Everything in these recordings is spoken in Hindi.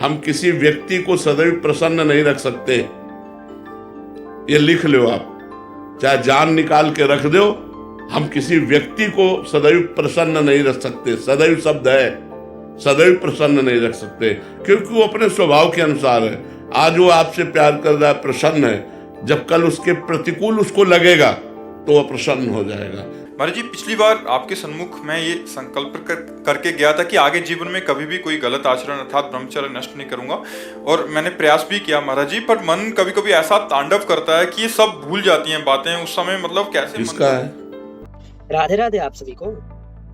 हम किसी व्यक्ति को सदैव प्रसन्न नहीं रख सकते। ये लिख लो आप, चाहे जान निकाल के रख दो, हम किसी व्यक्ति को सदैव प्रसन्न नहीं रख सकते। सदैव शब्द है, सदैव प्रसन्न नहीं रख सकते, क्योंकि वो अपने स्वभाव के अनुसार है। आज वो आपसे प्यार कर रहा है, प्रसन्न है, जब कल उसके प्रतिकूल उसको लगेगा तो वो प्रसन्न हो जाएगा। महाराज जी, पिछली बार आपके सन्मुख मैं ये संकल्प करके गया था कि आगे जीवन में कभी भी कोई गलत आचरण अर्थात ब्रह्मचर्य नष्ट नहीं करूंगा, और मैंने प्रयास भी किया महाराज जी, पर मन कभी कभी ऐसा तांडव करता है कि ये सब भूल जाती हैं बातें उस समय। मतलब कैसे इसका है? राधे राधे आप सभी को।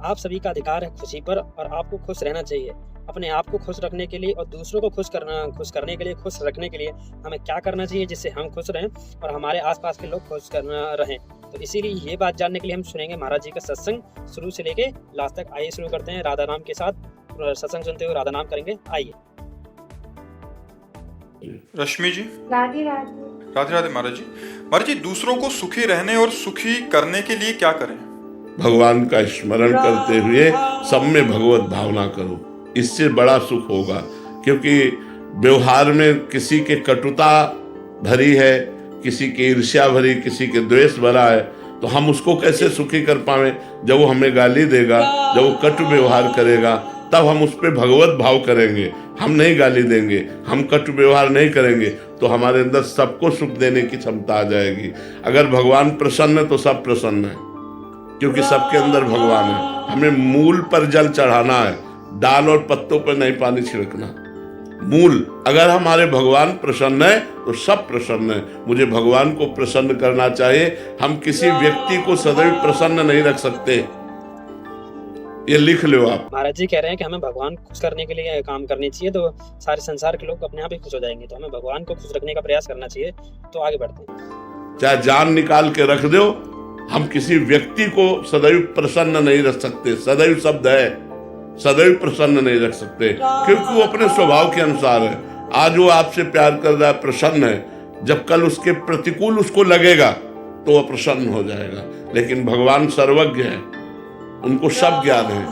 आप सभी का अधिकार है खुशी पर, और आपको खुश रहना चाहिए। अपने आप को खुश रखने के लिए और दूसरों को खुश करने के लिए, खुश रखने के लिए हमें क्या करना चाहिए जिससे हम खुश रहें और हमारे आसपास के लोग खुश रहें। तो इसीलिए ये बात जानने के लिए हम सुनेंगे महाराज जी का सत्संग शुरू से लेके लास्ट तक। आइए शुरू करते हैं राधा नाम के साथ। सत्संग सुनते हुए राधा नाम करेंगे। आइए। रश्मि जी। राधे राधे। राधे राधे महाराज जी। महाराज जी, दूसरों को सुखी रहने और सुखी करने के लिए क्या करें? भगवान का स्मरण करते हुए सब में भगवत भावना करो, इससे बड़ा सुख होगा। क्योंकि व्यवहार में किसी के कटुता भरी है, किसी की ईर्ष्या भरी, किसी के द्वेष भरा है, तो हम उसको कैसे सुखी कर पावे? जब वो हमें गाली देगा, जब वो कटु व्यवहार करेगा, तब हम उस पर भगवत भाव करेंगे। हम नहीं गाली देंगे, हम कटु व्यवहार नहीं करेंगे, तो हमारे अंदर सबको सुख देने की क्षमता आ जाएगी। अगर भगवान प्रसन्न है तो सब प्रसन्न है, क्योंकि सबके अंदर भगवान है। हमें मूल पर जल चढ़ाना है, डाल और पत्तों पर नहीं पानी छिड़कना। मूल, अगर हमारे भगवान प्रसन्न है तो सब प्रसन्न है। मुझे भगवान को प्रसन्न करना चाहिए। हम किसी व्यक्ति को सदैव प्रसन्न नहीं रख सकते। ये लिख लो आप। महाराज जी कह रहे हैं कि हमें भगवान खुश करने के लिए काम करनी चाहिए, तो सारे संसार के लोग अपने आप ही खुश हो जाएंगे। तो हमें भगवान को खुश रखने का प्रयास करना चाहिए। तो आगे बढ़ते हैं। चाहे जान निकाल के रख दो, हम किसी व्यक्ति को सदैव प्रसन्न नहीं रख सकते। सदैव शब्द है, सदैव प्रसन्न नहीं रख सकते, क्योंकि वो अपने स्वभाव के अनुसार है। आज वो आपसे प्यार कर रहा है, प्रसन्न है, जब कल उसके प्रतिकूल उसको लगेगा तो वो प्रसन्न हो जाएगा। लेकिन भगवान सर्वज्ञ है, उनको सब ज्ञान है।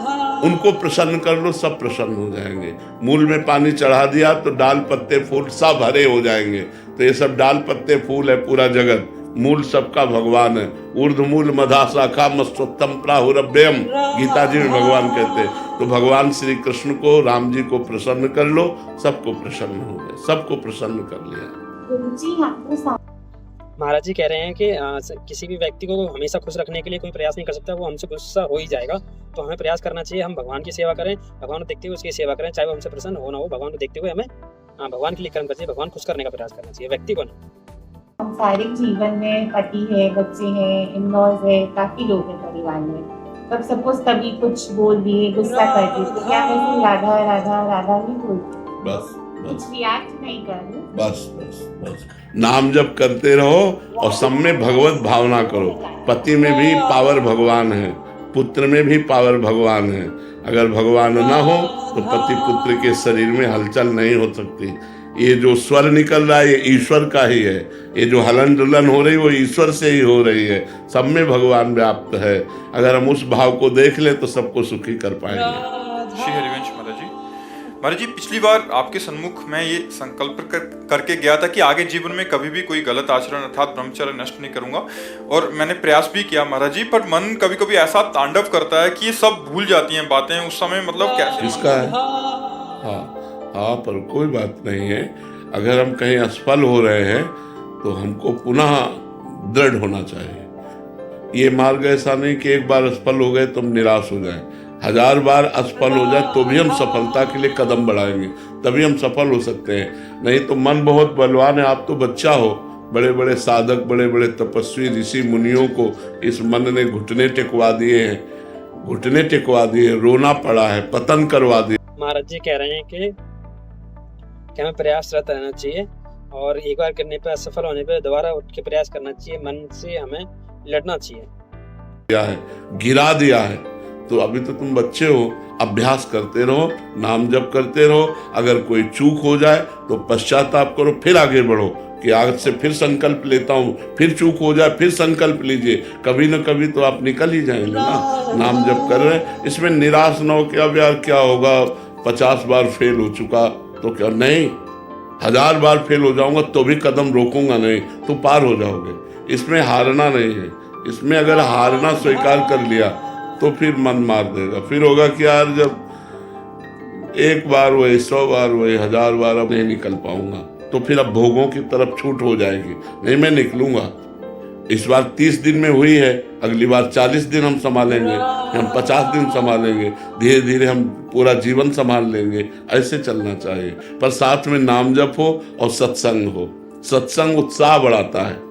उनको प्रसन्न कर लो, सब प्रसन्न हो जाएंगे। मूल में पानी चढ़ा दिया तो डाल पत्ते फूल सब हरे हो जाएंगे। तो ये सब डाल पत्ते फूल है पूरा जगत, मूल सबका भगवान है। ऊर्ध्वमूल मधा शाखा मस्तोत्तम प्राहुरभ्यम, गीता जी में भगवान कहते हैं। तो भगवान श्री कृष्ण को, राम जी को प्रसन्न कर लो, सबको प्रसन्न हो गए, सबको प्रसन्न कर लिया। महाराज जी कह रहे हैं कि किसी भी व्यक्ति को हमेशा खुश रखने के लिए कोई प्रयास नहीं कर सकता, वो हमसे गुस्सा हो ही जाएगा। तो हमें प्रयास करना चाहिए, हम भगवान की सेवा करें, भगवान को देखते हुए उसकी सेवा करें, चाहे वो हमसे प्रसन्न हो ना हो। भगवान को देखते हुए हमें भगवान के लिए कर्म करना चाहिए, भगवान खुश करने का प्रयास करना चाहिए, व्यक्ति को नहीं। सांसारिक जीवन में पति है, बच्चे हैं, इन-लॉज है, काफी लोग हैं परिवार में। तब सपोज कभी कुछ बोल दिए, गुस्सा कर दिए, तो क्या वैसे राधा राधा राधा ही बोलती? बस कुछ रिएक्ट नहीं कर रही। बस बस बस नाम जप करते रहो और सब में भगवत भावना करो। पति में भी पावर भगवान है, पुत्र में भी पावर भगवान है। अगर भगवान ना हो तो पति पुत्र के शरीर में हलचल नहीं हो सकती। ये जो स्वर निकल रहा है ये ईश्वर का ही है। ये जो हलन डुलन हो रही है वो ईश्वर से ही हो रही है। सब में भगवान व्याप्त है। अगर हम उस भाव को देख ले तो सबको सुखी कर पाएंगे। श्री हरिवंश महाराज जी। महाराज जी, पिछली बार आपके सन्मुख मैं ये संकल्प करके गया था कि आगे जीवन में कभी भी कोई गलत आचरण अर्थात ब्रह्मचर्य नष्ट नहीं करूंगा, और मैंने प्रयास भी किया महाराज जी, पर मन कभी कभी ऐसा तांडव करता है कि ये सब भूल जाती हैं बातें उस समय। मतलब कैसे? इसका है? हाँ, पर कोई बात नहीं है। अगर हम कहीं असफल हो रहे हैं तो हमको पुनः दृढ़ होना चाहिए। ये मार्ग ऐसा नहीं कि एक बार असफल हो गए तो हम निराश हो जाएं। 1000 बार असफल हो जाए तो भी हम सफलता के लिए कदम बढ़ाएंगे, तभी हम सफल हो सकते हैं। नहीं तो मन बहुत बलवान है। आप तो बच्चा हो, बड़े बड़े साधक, बड़े बड़े तपस्वी ऋषि मुनियों को इस मन ने घुटने टेकवा दिए हैं, घुटने टेकवा दिए, रोना पड़ा है, पतन करवा दिया। महाराज जी कह रहे हैं कि हमें प्रयासरत रहना चाहिए, और एक बार करने पे, असफल होने पे दोबारा उठ के प्रयास करना चाहिए। मन से हमें लड़ना चाहिए। गिरा दिया है तो अभी तो तुम बच्चे हो, अभ्यास करते रहो, नाम जप करते रहो। अगर कोई चूक हो जाए तो पश्चाताप करो, फिर आगे बढ़ो कि आज से फिर संकल्प लेता हूँ। फिर चूक हो जाए फिर संकल्प लीजिए, कभी न कभी तो आप निकल ही जाएंगे ना। नाम जप कर रहे हैं, इसमें निराश न हो कि अब यार क्या होगा, 50 बार फेल हो चुका, तो क्या नहीं, 1000 बार फेल हो जाऊंगा तो भी कदम रोकूंगा नहीं, तो पार हो जाओगे। इसमें हारना नहीं है। इसमें अगर हारना स्वीकार कर लिया तो फिर मन मार देगा। फिर होगा कि यार जब एक बार हुए, 100 बार हुए, 1000 बार अब नहीं निकल पाऊंगा, तो फिर अब भोगों की तरफ छूट हो जाएगी। नहीं, मैं निकलूंगा। इस बार 30 दिन में हुई है, अगली बार 40 दिन हम संभालेंगे, हम 50 दिन संभालेंगे, धीरे धीरे हम पूरा जीवन संभाल लेंगे। ऐसे चलना चाहिए, पर साथ में नाम जप हो और सत्संग हो। सत्संग उत्साह बढ़ाता है।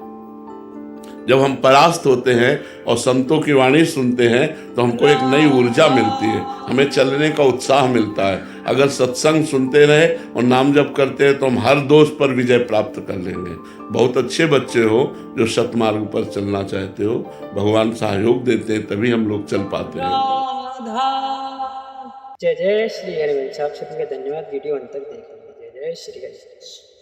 जब हम परास्त होते हैं और संतों की वाणी सुनते हैं तो हमको एक नई ऊर्जा मिलती है, हमें चलने का उत्साह मिलता है। अगर सत्संग सुनते रहे और नाम जप करते हैं तो हम हर दोष पर विजय प्राप्त कर लेंगे। बहुत अच्छे बच्चे हो जो सतमार्ग पर चलना चाहते हो, भगवान सहयोग देते हैं तभी हम लोग चल पाते हैं। जय जय श्री हरिवंश। आप सभी का धन्यवाद वीडियो अंत तक देखने के लिए। जय जय श्री हरिवंश।